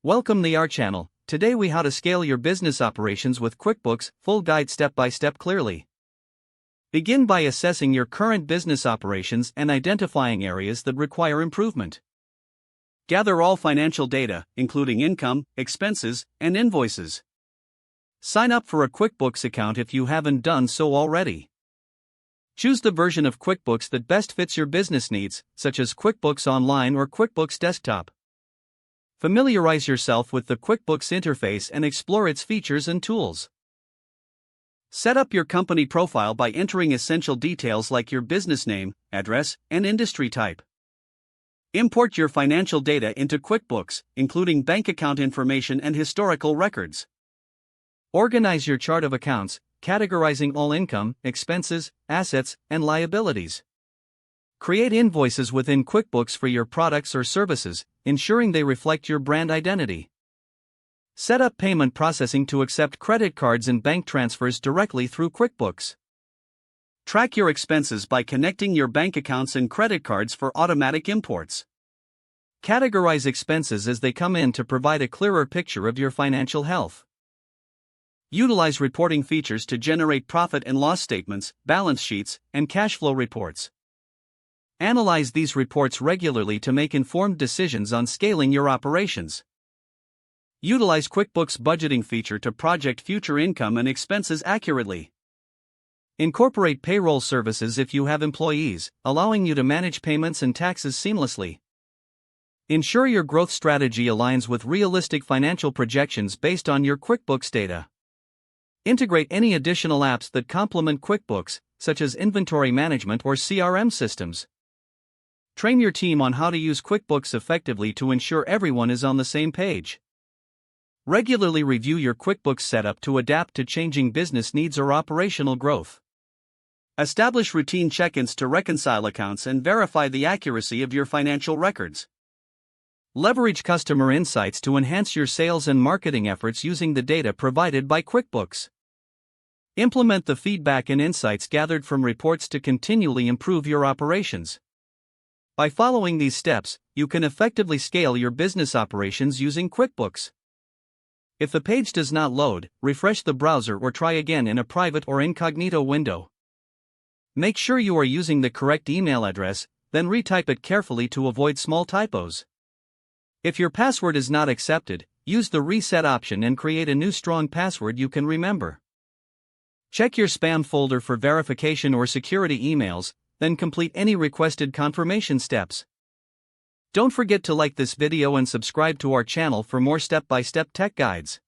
Welcome to our channel. Today we how to scale your business operations with QuickBooks, full guide step by step clearly. Begin by assessing your current business operations and identifying areas that require improvement. Gather all financial data, including income, expenses, and invoices. Sign up for a QuickBooks account if you haven't done so already. Choose the version of QuickBooks that best fits your business needs, such as QuickBooks Online or QuickBooks Desktop. Familiarize yourself with the QuickBooks interface and explore its features and tools. Set up your company profile by entering essential details like your business name, address, and industry type. Import your financial data into QuickBooks, including bank account information and historical records. Organize your chart of accounts, categorizing all income, expenses, assets, and liabilities. Create invoices within QuickBooks for your products or services, ensuring they reflect your brand identity. Set up payment processing to accept credit cards and bank transfers directly through QuickBooks. Track your expenses by connecting your bank accounts and credit cards for automatic imports. Categorize expenses as they come in to provide a clearer picture of your financial health. Utilize reporting features to generate profit and loss statements, balance sheets, and cash flow reports. Analyze these reports regularly to make informed decisions on scaling your operations. Utilize QuickBooks budgeting feature to project future income and expenses accurately. Incorporate payroll services if you have employees, allowing you to manage payments and taxes seamlessly. Ensure your growth strategy aligns with realistic financial projections based on your QuickBooks data. Integrate any additional apps that complement QuickBooks, such as inventory management or CRM systems. Train your team on how to use QuickBooks effectively to ensure everyone is on the same page. Regularly review your QuickBooks setup to adapt to changing business needs or operational growth. Establish routine check-ins to reconcile accounts and verify the accuracy of your financial records. Leverage customer insights to enhance your sales and marketing efforts using the data provided by QuickBooks. Implement the feedback and insights gathered from reports to continually improve your operations. By following these steps, you can effectively scale your business operations using QuickBooks. If the page does not load, refresh the browser or try again in a private or incognito window. Make sure you are using the correct email address, then retype it carefully to avoid small typos. If your password is not accepted, use the reset option and create a new strong password you can remember. Check your spam folder for verification or security emails, then complete any requested confirmation steps. Don't forget to like this video and subscribe to our channel for more step-by-step tech guides.